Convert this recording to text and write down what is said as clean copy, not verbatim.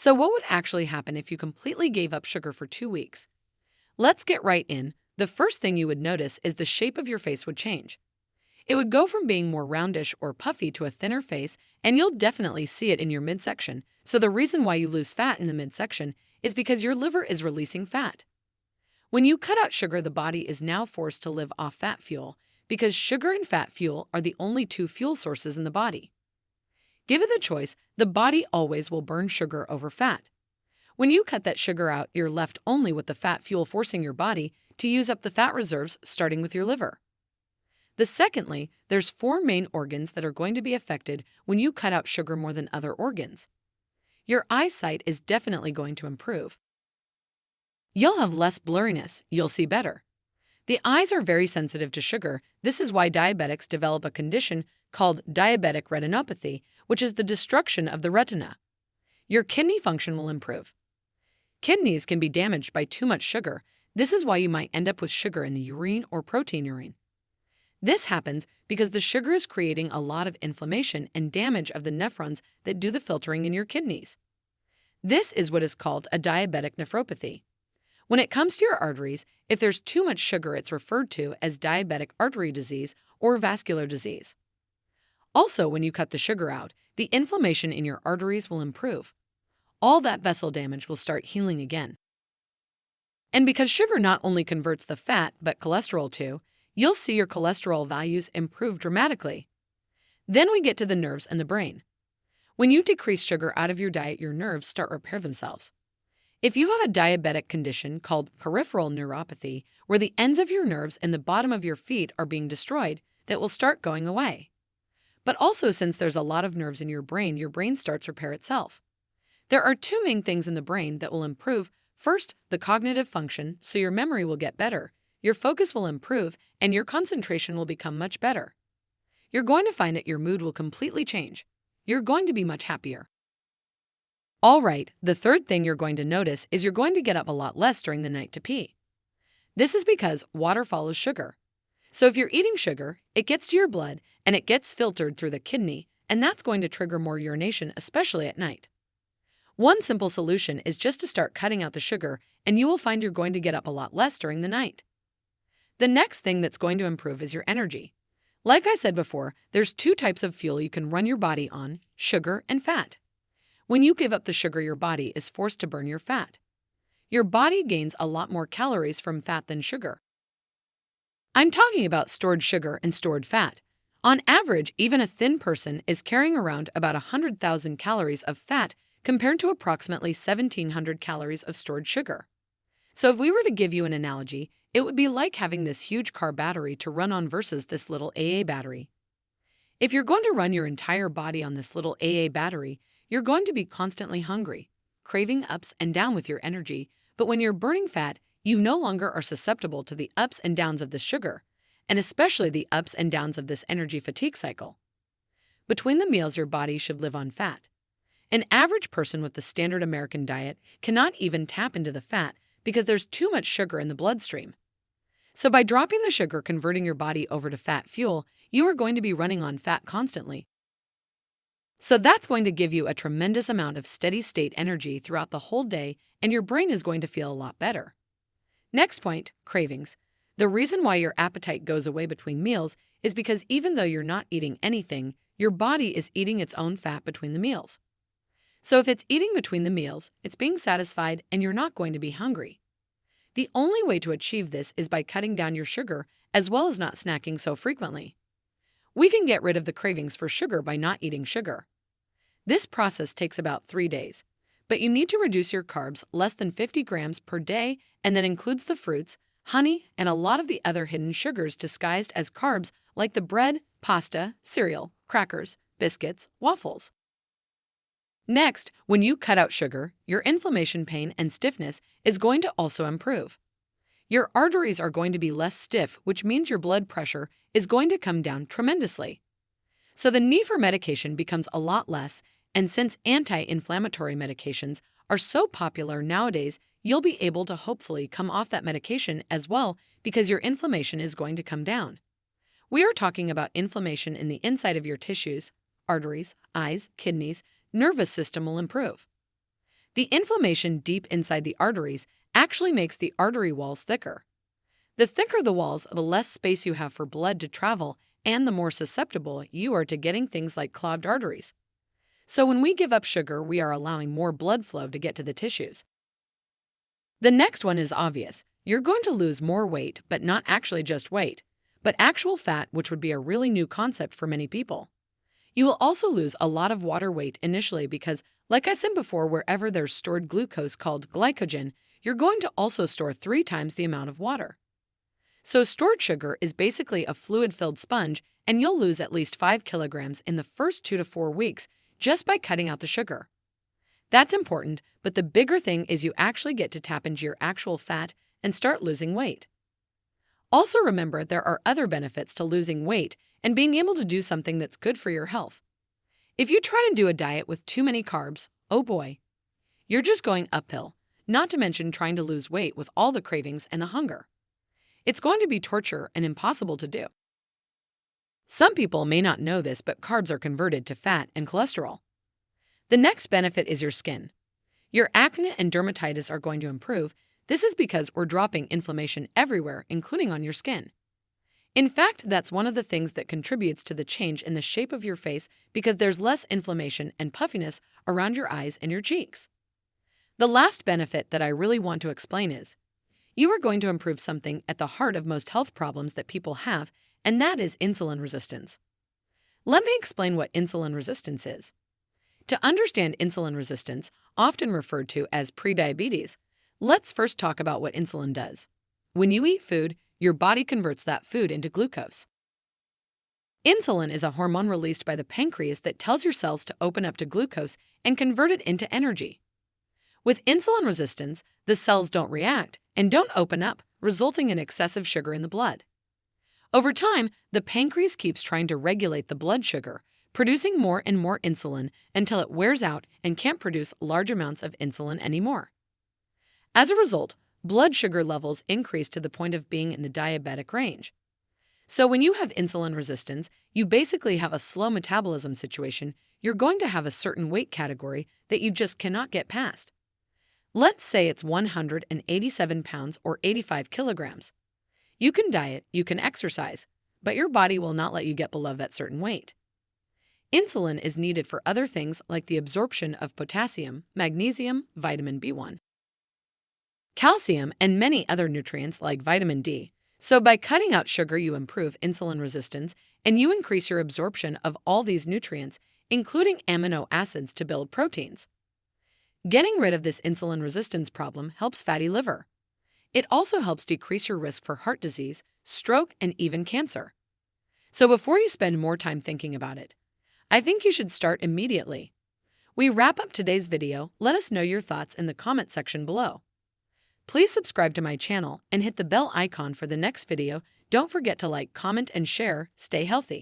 So what would actually happen if you completely gave up sugar for 2 weeks? Let's get right in. The first thing you would notice is the shape of your face would change. It would go from being more roundish or puffy to a thinner face, and you'll definitely see it in your midsection. So the reason why you lose fat in the midsection is because your liver is releasing fat. When you cut out sugar, the body is now forced to live off fat fuel because sugar and fat fuel are the only two fuel sources in the body. Given the choice, the body always will burn sugar over fat. When you cut that sugar out, you're left only with the fat fuel, forcing your body to use up the fat reserves, starting with your liver. Secondly, there's 4 main organs that are going to be affected when you cut out sugar more than other organs. Your eyesight is definitely going to improve. You'll have less blurriness, you'll see better. The eyes are very sensitive to sugar. This is why diabetics develop a condition called diabetic retinopathy, which is the destruction of the retina. Your kidney function will improve. Kidneys can be damaged by too much sugar. This is why you might end up with sugar in the urine or protein urine. This happens because the sugar is creating a lot of inflammation and damage of the nephrons that do the filtering in your kidneys. This is what is called a diabetic nephropathy. When it comes to your arteries, if there's too much sugar, it's referred to as diabetic artery disease or vascular disease. Also, when you cut the sugar out, the inflammation in your arteries will improve. All that vessel damage will start healing again. And because sugar not only converts the fat but cholesterol too, you'll see your cholesterol values improve dramatically. Then we get to the nerves and the brain. When you decrease sugar out of your diet, your nerves start repair themselves. If you have a diabetic condition called peripheral neuropathy, where the ends of your nerves in the bottom of your feet are being destroyed, that will start going away. But also, since there's a lot of nerves in your brain starts repair itself. There are 2 main things in the brain that will improve. First, the cognitive function, so your memory will get better. Your focus will improve, and your concentration will become much better. You're going to find that your mood will completely change. You're going to be much happier. All right, the third thing you're going to notice is you're going to get up a lot less during the night to pee. This is because water follows sugar. So if you're eating sugar, it gets to your blood, and it gets filtered through the kidney, and that's going to trigger more urination, especially at night. One simple solution is just to start cutting out the sugar, and you will find you're going to get up a lot less during the night. The next thing that's going to improve is your energy. Like I said before, there's 2 types of fuel you can run your body on, sugar and fat. When you give up the sugar, your body is forced to burn your fat. Your body gains a lot more calories from fat than sugar. I'm talking about stored sugar and stored fat. On average, even a thin person is carrying around about 100,000 calories of fat compared to approximately 1,700 calories of stored sugar. So if we were to give you an analogy, it would be like having this huge car battery to run on versus this little AA battery. If you're going to run your entire body on this little AA battery, you're going to be constantly hungry, craving ups and down with your energy, but when you're burning fat, you no longer are susceptible to the ups and downs of the sugar, and especially the ups and downs of this energy fatigue cycle. Between the meals, your body should live on fat. An average person with the standard American diet cannot even tap into the fat because there's too much sugar in the bloodstream. So by dropping the sugar, converting your body over to fat fuel, you are going to be running on fat constantly. So that's going to give you a tremendous amount of steady-state energy throughout the whole day, and your brain is going to feel a lot better. Next point, cravings. The reason why your appetite goes away between meals is because even though you're not eating anything, your body is eating its own fat between the meals. So if it's eating between the meals, it's being satisfied and you're not going to be hungry. The only way to achieve this is by cutting down your sugar as well as not snacking so frequently. We can get rid of the cravings for sugar by not eating sugar. This process takes about 3 days, but you need to reduce your carbs less than 50 grams per day, and that includes the fruits, honey, and a lot of the other hidden sugars disguised as carbs like the bread, pasta, cereal, crackers, biscuits, waffles. Next, when you cut out sugar, your inflammation, pain, and stiffness is going to also improve. Your arteries are going to be less stiff, which means your blood pressure is going to come down tremendously. So the need for medication becomes a lot less, and since anti-inflammatory medications are so popular nowadays, you'll be able to hopefully come off that medication as well because your inflammation is going to come down. We are talking about inflammation in the inside of your tissues, arteries, eyes, kidneys, nervous system will improve. The inflammation deep inside the arteries actually makes the artery walls thicker. The thicker the walls, the less space you have for blood to travel, and the more susceptible you are to getting things like clogged arteries. So when we give up sugar, we are allowing more blood flow to get to the tissues. The next one is obvious. You're going to lose more weight, but not actually just weight, but actual fat, which would be a really new concept for many people. You will also lose a lot of water weight initially because, like I said before, wherever there's stored glucose called glycogen, you're going to also store 3 times the amount of water. So stored sugar is basically a fluid-filled sponge, and you'll lose at least 5 kilograms in the first 2 to 4 weeks just by cutting out the sugar. That's important, but the bigger thing is you actually get to tap into your actual fat and start losing weight. Also remember, there are other benefits to losing weight and being able to do something that's good for your health. If you try to do a diet with too many carbs, oh boy, you're just going uphill, not to mention trying to lose weight with all the cravings and the hunger. It's going to be torture and impossible to do. Some people may not know this, but carbs are converted to fat and cholesterol. The next benefit is your skin. Your acne and dermatitis are going to improve. This is because we're dropping inflammation everywhere, including on your skin. In fact, that's one of the things that contributes to the change in the shape of your face because there's less inflammation and puffiness around your eyes and your cheeks. The last benefit that I really want to explain is, you are going to improve something at the heart of most health problems that people have, and that is insulin resistance. Let me explain what insulin resistance is. To understand insulin resistance, often referred to as prediabetes, let's first talk about what insulin does. When you eat food, your body converts that food into glucose. Insulin is a hormone released by the pancreas that tells your cells to open up to glucose and convert it into energy. With insulin resistance, the cells don't react and don't open up, resulting in excessive sugar in the blood. Over time, the pancreas keeps trying to regulate the blood sugar, producing more and more insulin until it wears out and can't produce large amounts of insulin anymore. As a result, blood sugar levels increase to the point of being in the diabetic range. So when you have insulin resistance, you basically have a slow metabolism situation. You're going to have a certain weight category that you just cannot get past. Let's say it's 187 pounds or 85 kilograms. You can diet, you can exercise, but your body will not let you get below that certain weight. Insulin is needed for other things like the absorption of potassium, magnesium, vitamin B1, calcium, and many other nutrients like vitamin D. So by cutting out sugar, you improve insulin resistance and you increase your absorption of all these nutrients, including amino acids to build proteins. Getting rid of this insulin resistance problem helps fatty liver. It also helps decrease your risk for heart disease, stroke, and even cancer. So before you spend more time thinking about it, I think you should start immediately. We wrap up today's video. Let us know your thoughts in the comment section below. Please subscribe to my channel and hit the bell icon for the next video. Don't forget to like, comment, and share. Stay healthy.